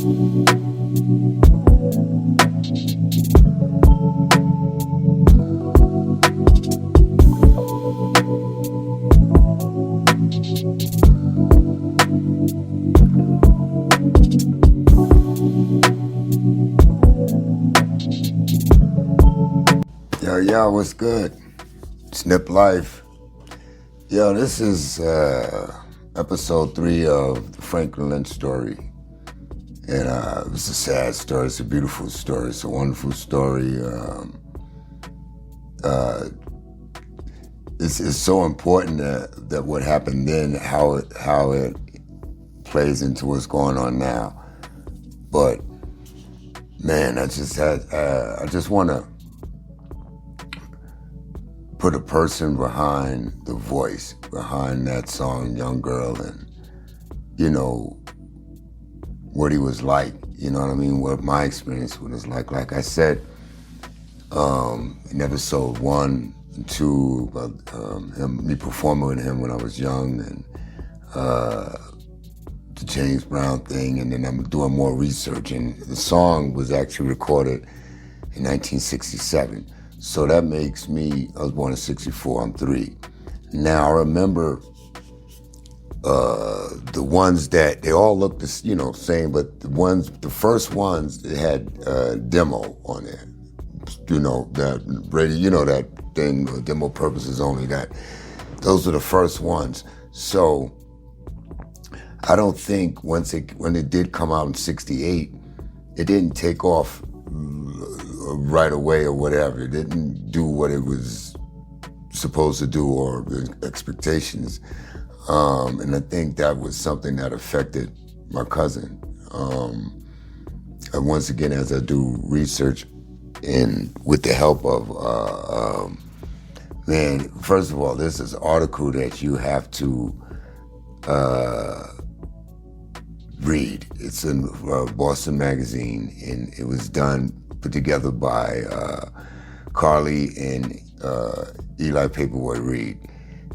Yo, what's good? Snip Life. Yo, this is episode 3 of the Franklin Lynch story. And it's a sad story. It's a beautiful story. It's a wonderful story. It's so important that what happened then, how it plays into what's going on now. But man, I just want to put a person behind the voice, behind that song, Young Girl, and, you know, what he was like, you know what I mean, what my experience was like. Like I said, in episode 1 and 2, about me performing with him when I was young, and the James Brown thing, and then I'm doing more research, and the song was actually recorded in 1967. So that makes me, I was born in 64, I'm 3. Now I remember the ones that, they all look the same, but the first ones, they had demo on there. You know, that radio, that thing, demo purposes only, those are the first ones. So I don't think when it did come out in 68, it didn't take off right away or whatever. It didn't do what it was supposed to do or the expectations. And I think that was something that affected my cousin. And once again, as I do research with the help of, man, first of all, this is an article that you have to read. It's in Boston Magazine, and it was put together by Carly and Eli Paperboy Reed.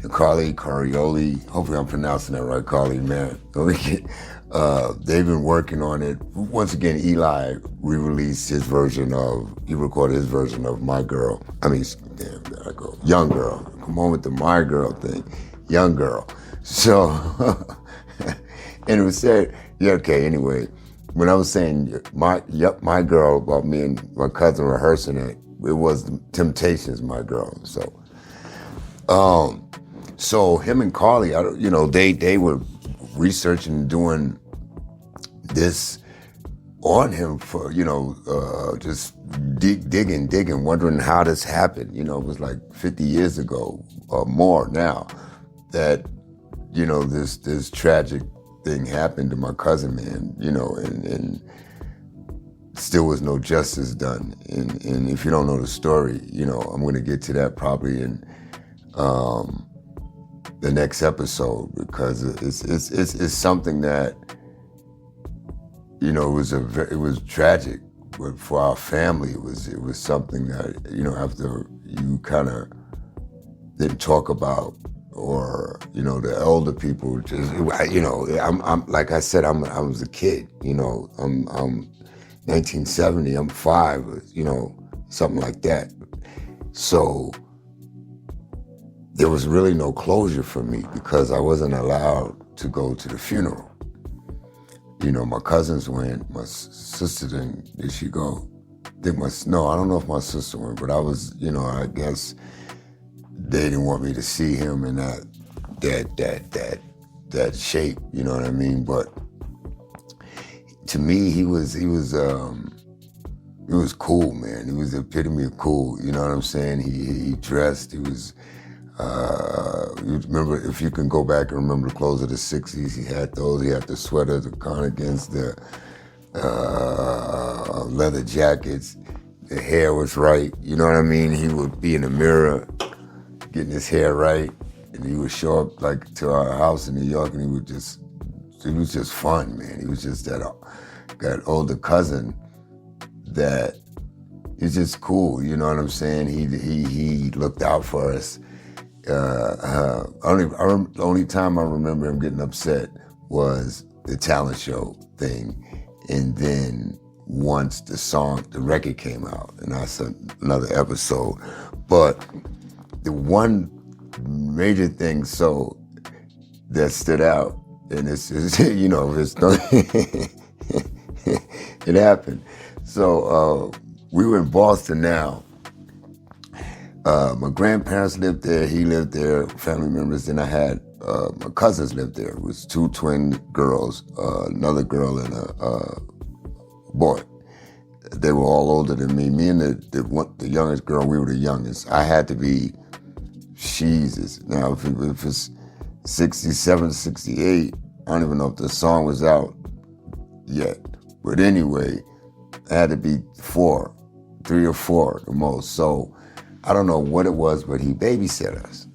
And Carioli, hopefully I'm pronouncing that right, Carly, man. They've been working on it. Once again, Eli re-released he recorded his version of My Girl. Young Girl. Come on with the My Girl thing. Young Girl. So, and it was said, anyway, when I was saying my girl about me and my cousin rehearsing it was the Temptations, My Girl. So him and Carly, they were researching and doing this on him for, just digging, wondering how this happened. It was like 50 years ago or more now that, this tragic thing happened to my cousin, man, and still was no justice done. And if you don't know the story, I'm going to get to that probably in the next episode, because it's something that, it was tragic, but for our family, it was something that, after you kind of didn't talk about, or the elder people just I'm like I said, I was a kid, I'm 1970, I'm 5, something like that. So there was really no closure for me because I wasn't allowed to go to the funeral. My cousins went, my sister didn't. Did she go? No, I don't know if my sister went, but I was, I guess they didn't want me to see him in that shape, you know what I mean? But to me, he was cool, man. He was the epitome of cool, you know what I'm saying? He dressed, he was, you remember, if you can go back and remember the clothes of the 60s, he had those, he had the sweater, the cardigans, the leather jackets, the hair was right, you know what I mean? He would be in the mirror, getting his hair right, and he would show up like to our house in New York, and it was just fun, man. He was just that older cousin that is just cool, you know what I'm saying? He looked out for us. The only time I remember him getting upset was the talent show thing, And then once the record came out, and that's another episode. But the one major thing that stood out, and it's you know, it's it happened. So we were in Boston now. My grandparents lived there. He lived there, family members. Then I had my cousins lived there. It was 2 twin girls, another girl and a boy. They were all older than me. Me and the youngest girl, we were the youngest. I had to be Jesus. Now, if it's 67, 68, I don't even know if the song was out yet. But anyway, I had to be 3 or 4 the most. So I don't know what it was, but he babysat us.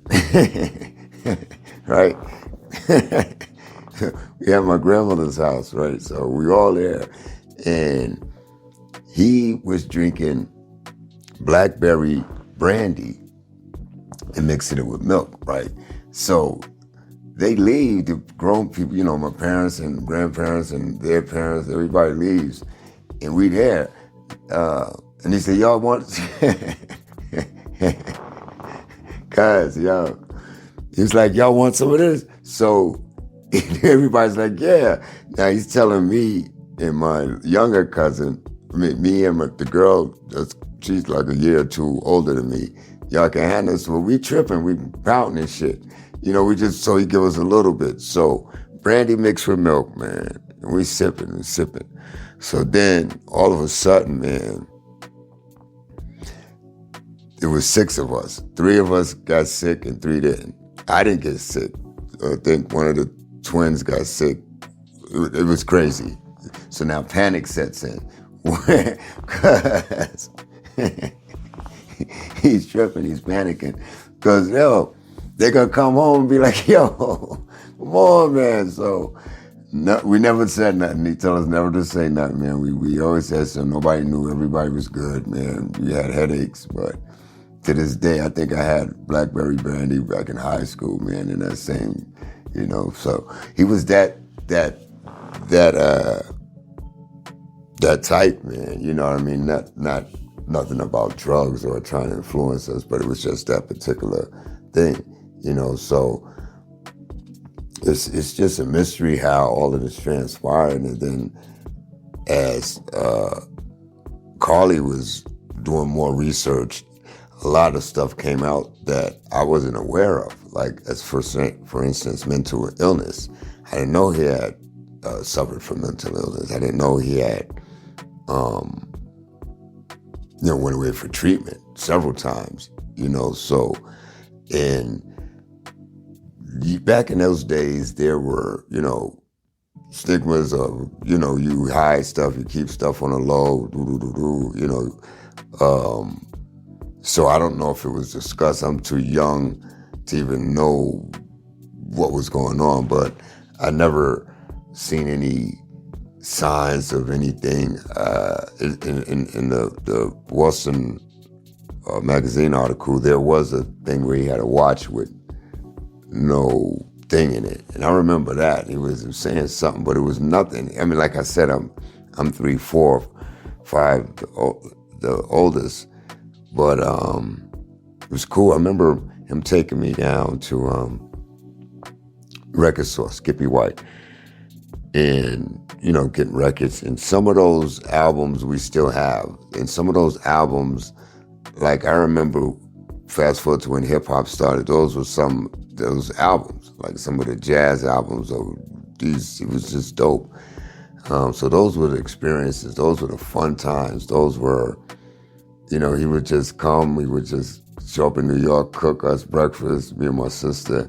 Right? We had my grandmother's house, right? So we were all there. And he was drinking blackberry brandy and mixing it with milk, right? So they leave, the grown people, you know, my parents and grandparents and their parents, everybody leaves. And we there. And he said, y'all want... Guys, y'all. He's like, y'all want some of this? So everybody's like, yeah. Now he's telling me and my younger cousin, me and the girl, she's like a year or 2 older than me. Y'all can handle this. Well, we tripping, we pouting and shit. You know, so he give us a little bit. So brandy mixed with milk, man. And we sipping and sipping. So then all of a sudden, man, there was 6 of us. 3 of us got sick and 3 didn't. I didn't get sick. I think one of the twins got sick. It was crazy. So now panic sets in. Because he's tripping, he's panicking. Because, they're going to come home and be like, yo, come on, man. So we never said nothing. He told us never to say nothing, man. We always said so. Nobody knew. Everybody was good, man. We had headaches, but to this day, I think I had blackberry brandy back in high school, man, in that same, you know. So he was that type, man. You know what I mean? Not nothing about drugs or trying to influence us, but it was just that particular thing, you know. So it's just a mystery how all of this transpired. And then as Carly was doing more research, a lot of stuff came out that I wasn't aware of, like as for instance, mental illness. I didn't know he had suffered from mental illness. I didn't know he had, went away for treatment several times, you know. So, and back in those days, there were, you know, stigmas of, you know, you hide stuff, you keep stuff on the low, you know. So I don't know if it was discussed. I'm too young to even know what was going on, but I never seen any signs of anything. In the Boston magazine article, there was a thing where he had a watch with no thing in it. And I remember that. He was saying something, but it was nothing. I mean, like I said, I'm 3, 4, 5, the oldest. But it was cool. I remember him taking me down to record store, Skippy White, and, you know, getting records. And some of those albums we still have. And some of those albums, like I remember, fast forward to when hip hop started, those albums, like some of the jazz albums, it was just dope. So those were the experiences. Those were the fun times. Those were, you know, he would just come, we would just show up in New York, cook us breakfast, me and my sister,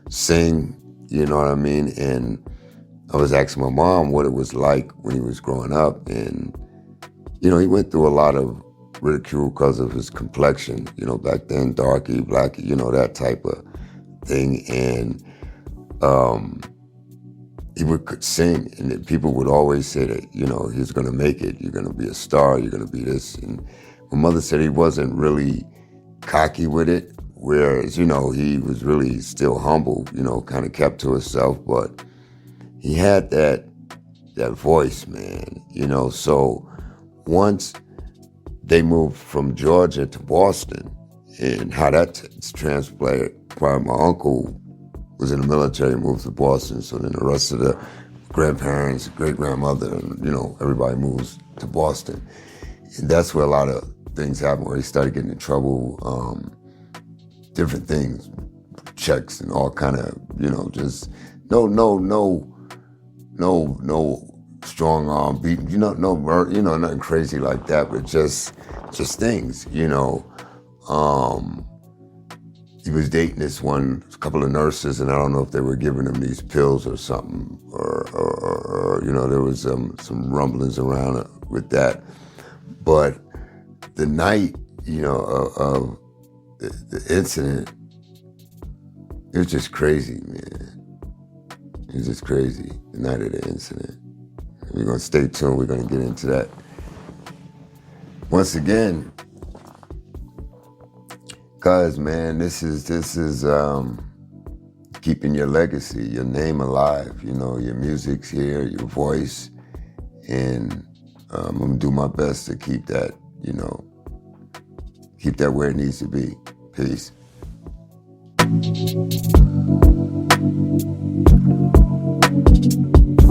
sing, you know what I mean? And I was asking my mom what it was like when he was growing up. And, you know, he went through a lot of ridicule because of his complexion, you know, back then, darky, blacky, you know, that type of thing. And he would sing, and people would always say that, you know, he's going to make it, you're going to be a star, you're going to be this. And my mother said he wasn't really cocky with it, whereas, you know, he was really still humble, you know, kind of kept to himself, but he had that that voice, man. You know, so once they moved from Georgia to Boston, and how that transpired, my uncle was in the military, moved to Boston, so then the rest of the grandparents, great-grandmother, and, you know, everybody moves to Boston. And that's where a lot of things happened, where he started getting in trouble, different things, checks and all kind of, you know, just no strong arm beating, you know, nothing crazy like that, but just things, you know. He was dating this one, a couple of nurses, and I don't know if they were giving him these pills or something, or you know, there was some rumblings around with that. But the night, you know, of the incident, it was just crazy, man. It was just crazy, the night of the incident. We're gonna stay tuned, we're gonna get into that. Once again, guys, man, this is keeping your legacy, your name alive. You know, your music's here, your voice, and I'm gonna do my best to keep that, you know, keep that where it needs to be. Peace.